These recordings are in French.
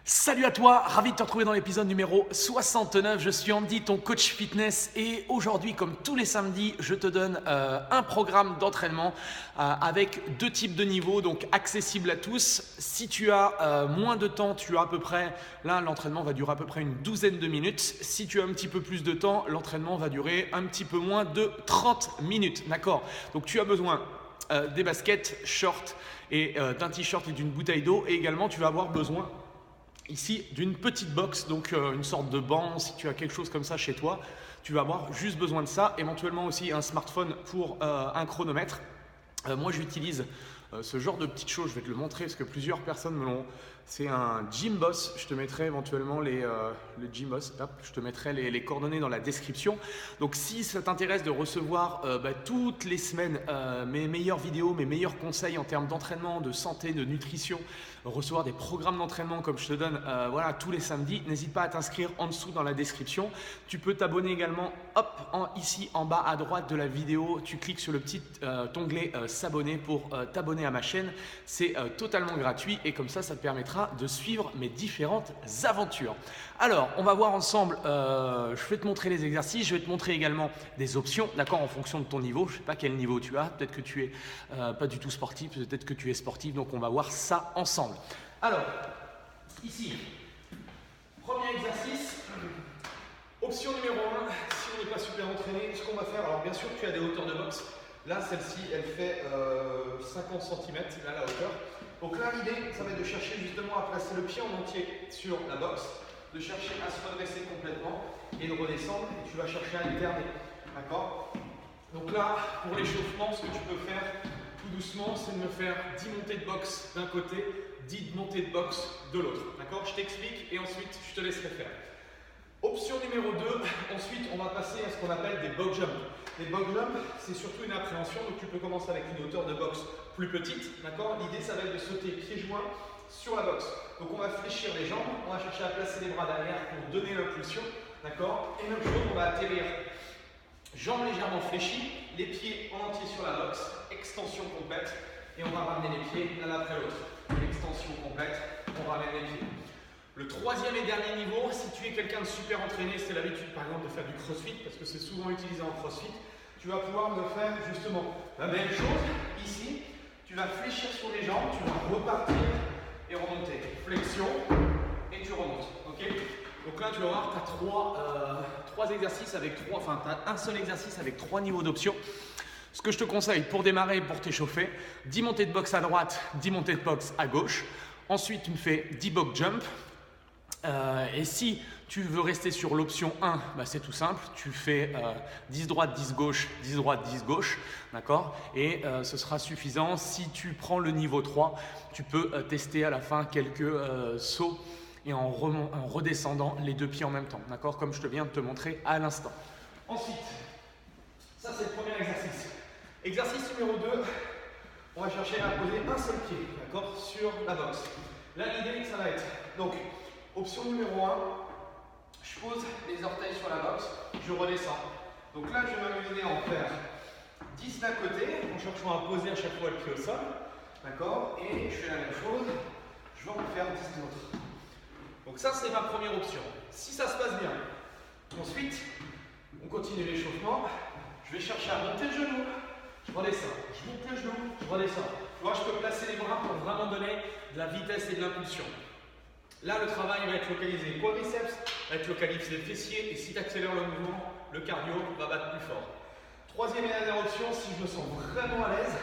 Salut à toi, ravi de te retrouver dans l'épisode numéro 69. Je suis Andy, ton coach fitness, et aujourd'hui, comme tous les samedis, je te donne un programme d'entraînement avec deux types de niveaux, donc accessible à tous. Si tu as moins de temps, tu as à peu près, là l'entraînement va durer à peu près une douzaine de minutes. Si tu as un petit peu plus de temps, l'entraînement va durer un petit peu moins de 30 minutes, d'accord? Donc tu as besoin des baskets, shorts et d'un t-shirt et d'une bouteille d'eau, et également tu vas avoir besoin ici d'une petite box, donc une sorte de banc. Si tu as quelque chose comme ça chez toi, tu vas avoir juste besoin de ça, éventuellement aussi un smartphone pour un chronomètre. Moi j'utilise ce genre de petites choses, je vais te le montrer parce que plusieurs personnes me l'ont. C'est un Gymboss, je te mettrai éventuellement le Gymboss, je te mettrai les coordonnées dans la description. Donc si ça t'intéresse de recevoir toutes les semaines mes meilleures vidéos, mes meilleurs conseils en termes d'entraînement, de santé, de nutrition, recevoir des programmes d'entraînement comme je te donne tous les samedis, n'hésite pas à t'inscrire en dessous dans la description. Tu peux t'abonner également, ici en bas à droite de la vidéo, tu cliques sur le petit onglet s'abonner pour t'abonner à ma chaîne. C'est totalement gratuit et comme ça te permettra de suivre mes différentes aventures. Alors, on va voir ensemble, je vais te montrer les exercices, je vais te montrer également des options, d'accord, en fonction de ton niveau. Je ne sais pas quel niveau tu as, peut-être que tu es pas du tout sportif, peut-être que tu es sportif, donc on va voir ça ensemble. Alors, ici, premier exercice, option numéro 1, si on n'est pas super entraîné, ce qu'on va faire, alors bien sûr tu as des hauteurs de boxe. Là, celle-ci, elle fait 50 cm, là la hauteur. Donc là, l'idée, ça va être de chercher justement à placer le pied en entier sur la boxe, de chercher à se redresser complètement et de redescendre, et tu vas chercher à alterner. D'accord? Donc là, pour l'échauffement, ce que tu peux faire tout doucement, c'est de me faire 10 montées de boxe d'un côté, 10 montées de boxe de l'autre. D'accord? Je t'explique et ensuite, je te laisserai faire. Option numéro 2, ensuite on va passer à ce qu'on appelle des box jumps. Les box jumps, c'est surtout une appréhension, donc tu peux commencer avec une hauteur de boxe plus petite, d'accord? L'idée, ça va être de sauter pieds joints sur la boxe. Donc on va fléchir les jambes, on va chercher à placer les bras derrière pour donner l'impulsion, d'accord? Et même chose, on va atterrir, jambes légèrement fléchies, les pieds en entier sur la boxe, extension complète, et on va ramener les pieds l'un après l'autre. Extension complète, on ramène les pieds. Le troisième et dernier niveau, si tu es quelqu'un de super entraîné, c'est l'habitude par exemple de faire du crossfit, parce que c'est souvent utilisé en crossfit, tu vas pouvoir me faire justement la même chose ici. Tu vas fléchir sur les jambes, tu vas repartir et remonter. Flexion et tu remontes. Okay, donc là tu vas voir, tu as trois exercices avec tu as un seul exercice avec 3 niveaux d'options. Ce que je te conseille pour démarrer, pour t'échauffer, 10 montées de boxe à droite, 10 montées de boxe à gauche. Ensuite tu me fais 10 box jump. Et si tu veux rester sur l'option 1, c'est tout simple, tu fais 10 droite, 10 gauche, 10 droite, 10 gauche, d'accord? Et ce sera suffisant. Si tu prends le niveau 3, tu peux tester à la fin quelques sauts et en redescendant les deux pieds en même temps, d'accord? Comme je te viens de te montrer à l'instant. Ensuite, ça c'est le premier exercice. Exercice numéro 2, on va chercher à poser un seul pied, d'accord, sur la boxe. Là l'idée, ça va être, donc, option numéro 1, je pose les orteils sur la boxe, je redescends. Donc là, je vais m'amuser à en faire 10 d'un côté, en cherchant à poser à chaque fois le pied au sol. D'accord? Et je fais la même chose, je vais en faire 10 d'autres. Donc ça, c'est ma première option. Si ça se passe bien, ensuite, on continue l'échauffement. Je vais chercher à monter le genou, je redescends. Je monte le genou, je redescends. Tu vois, je peux placer les bras pour vraiment donner de la vitesse et de l'impulsion. Là, le travail va être localisé quadriceps, va être localisé fessier, et si tu accélères le mouvement, le cardio va battre plus fort. Troisième et dernière option, si je me sens vraiment à l'aise,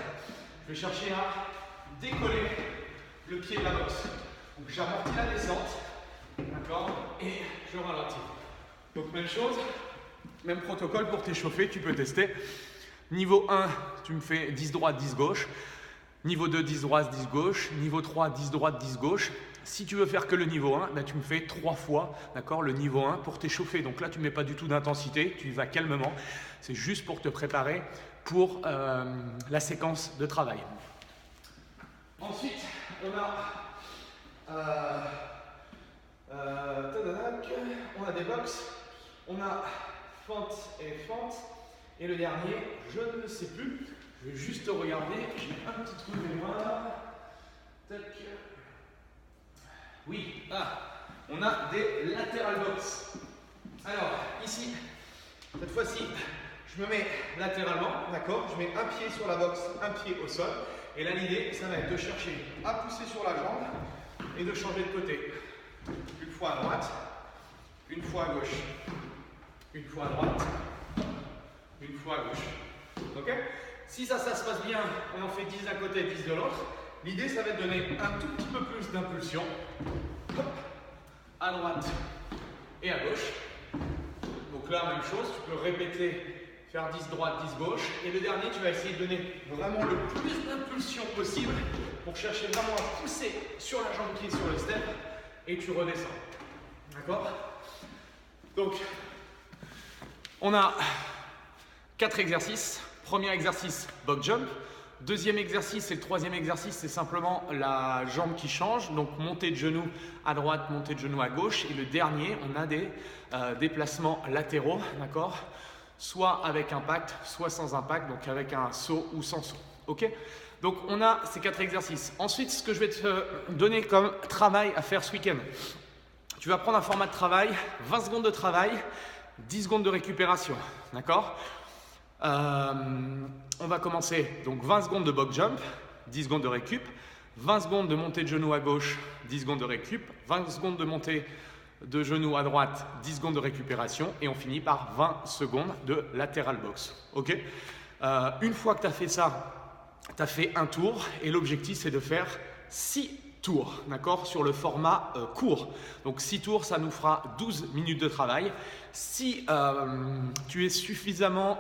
je vais chercher à décoller le pied de la boxe. Donc j'amortis la descente, d'accord, et je ralentis. Donc même chose, même protocole pour t'échauffer, tu peux tester. Niveau 1, tu me fais 10 droite, 10 gauche. Niveau 2, 10 droite, 10 gauche. Niveau 3, 10 droite, 10 gauche. Si tu veux faire que le niveau 1, tu me fais 3 fois, d'accord, le niveau 1 pour t'échauffer. Donc là, tu ne mets pas du tout d'intensité, tu y vas calmement. C'est juste pour te préparer pour la séquence de travail. Ensuite, on a des box, on a fente et fente. Et le dernier, je ne sais plus. Je vais juste regarder. J'ai un petit trou de mémoire. Tac. Oui, on a des lateral box. Alors, ici, cette fois-ci, je me mets latéralement, d'accord? Je mets un pied sur la box, un pied au sol. Et là, l'idée, ça va être de chercher à pousser sur la jambe et de changer de côté. Une fois à droite, une fois à gauche. Une fois à droite, une fois à gauche. Ok? Si ça se passe bien, on en fait 10 d'un côté, 10 de l'autre. L'idée, ça va être de donner un tout petit peu plus d'impulsion. À droite et à gauche. Donc là, même chose, tu peux répéter, faire 10 droite, 10 gauche. Et le dernier, tu vas essayer de donner vraiment le plus d'impulsion possible pour chercher vraiment à pousser sur la jambe qui est sur le step et tu redescends. D'accord? Donc, on a 4 exercices. Premier exercice, box jump. Deuxième exercice et le troisième exercice, c'est simplement la jambe qui change. Donc, montée de genou à droite, montée de genou à gauche. Et le dernier, on a des déplacements latéraux, d'accord? Soit avec impact, soit sans impact, donc avec un saut ou sans saut. Ok? Donc, on a ces 4 exercices. Ensuite, ce que je vais te donner comme travail à faire ce week-end, tu vas prendre un format de travail, 20 secondes de travail, 10 secondes de récupération. D'accord? On va commencer donc 20 secondes de box jump, 10 secondes de récup, 20 secondes de montée de genou à gauche, 10 secondes de récup, 20 secondes de montée de genou à droite, 10 secondes de récupération et on finit par 20 secondes de lateral box. Ok? Une fois que tu as fait ça, tu as fait un tour et l'objectif c'est de faire 6 tours, d'accord, sur le format court. Donc 6 tours, ça nous fera 12 minutes de travail. Si tu es suffisamment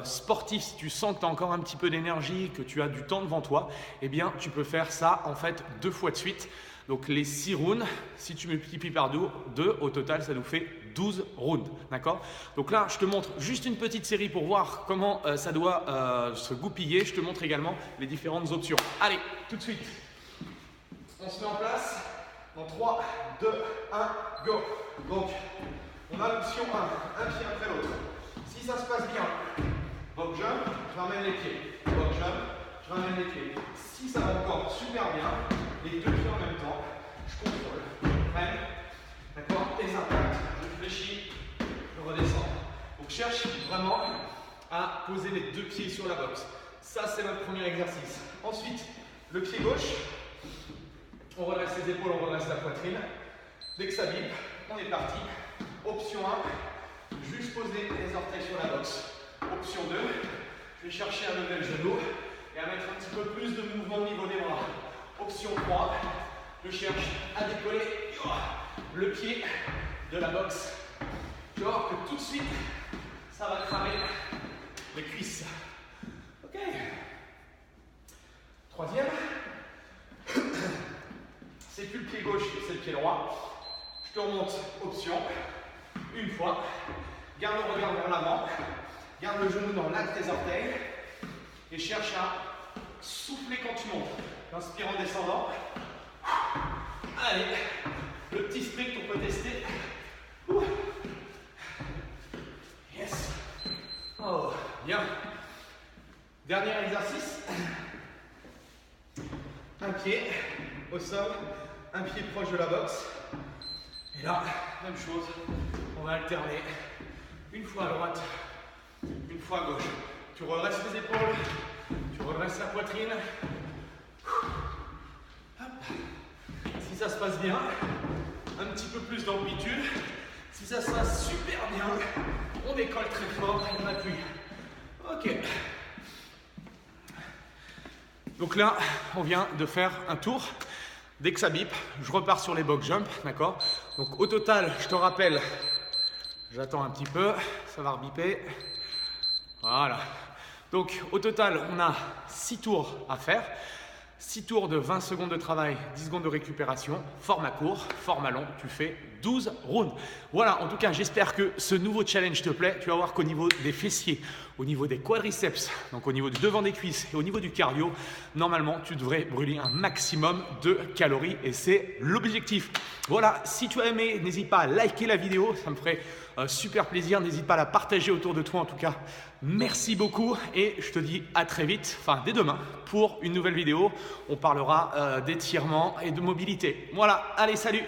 sportif, si tu sens que tu as encore un petit peu d'énergie, que tu as du temps devant toi, eh bien tu peux faire ça en fait 2 fois de suite. Donc les 6 rounds, si tu multiplies par 2, au total ça nous fait 12 rounds, d'accord? Donc là je te montre juste une petite série pour voir comment ça doit se goupiller. Je te montre également les différentes options. Allez, tout de suite. On se met en place dans 3, 2, 1, go. Donc, on a l'option 1, un pied après l'autre. Si ça se passe bien, box jump, je ramène les pieds. Box jump, je ramène les pieds. Si ça va encore super bien, les 2 pieds en même temps, je contrôle. Je freine, d'accord? Les impacts, je fléchis, je redescends. Donc, cherche vraiment à poser les 2 pieds sur la boxe. Ça, c'est notre premier exercice. Ensuite, le pied gauche. On redresse les épaules, on redresse la poitrine. Dès que ça vibre, on est parti. Option 1, juste poser les orteils sur la boxe. Option 2, je vais chercher à lever le genou et à mettre un petit peu plus de mouvement au niveau des bras. Option 3, je cherche à décoller le pied de la boxe. Tu vas voir que tout de suite, ça va cramer les cuisses. Ok. Troisième. C'est plus le pied gauche, c'est le pied droit. Je te remonte, option, une fois. Garde le regard vers l'avant. Garde le genou dans l'axe des orteils. Et cherche à souffler quand tu montes. Inspire en descendant. Allez, le petit sprint qu'on peut tester. Yes. Oh, bien. Dernier exercice. Un pied au sol, un pied proche de la boxe. Et là, même chose, on va alterner. Une fois à droite, une fois à gauche. Tu redresses les épaules, tu redresses la poitrine. Hop. Si ça se passe bien, un petit peu plus d'amplitude. Si ça se passe super bien, on décolle très fort et on appuie. Ok. Donc là, on vient de faire un tour. Dès que ça bip, je repars sur les box jump, d'accord? Donc au total, je te rappelle, j'attends un petit peu, ça va rebiper. Voilà. Donc au total, on a 6 tours à faire. 6 tours de 20 secondes de travail, 10 secondes de récupération, format court, format long, tu fais 12 rounds. Voilà, en tout cas, j'espère que ce nouveau challenge te plaît. Tu vas voir qu'au niveau des fessiers, au niveau des quadriceps, donc au niveau du devant des cuisses et au niveau du cardio, normalement, tu devrais brûler un maximum de calories et c'est l'objectif. Voilà, si tu as aimé, n'hésite pas à liker la vidéo, ça me ferait super plaisir. N'hésite pas à la partager autour de toi, en tout cas, Merci beaucoup et je te dis à très vite, enfin dès demain, pour une nouvelle vidéo. On parlera d'étirement et de mobilité. Voilà, allez, salut!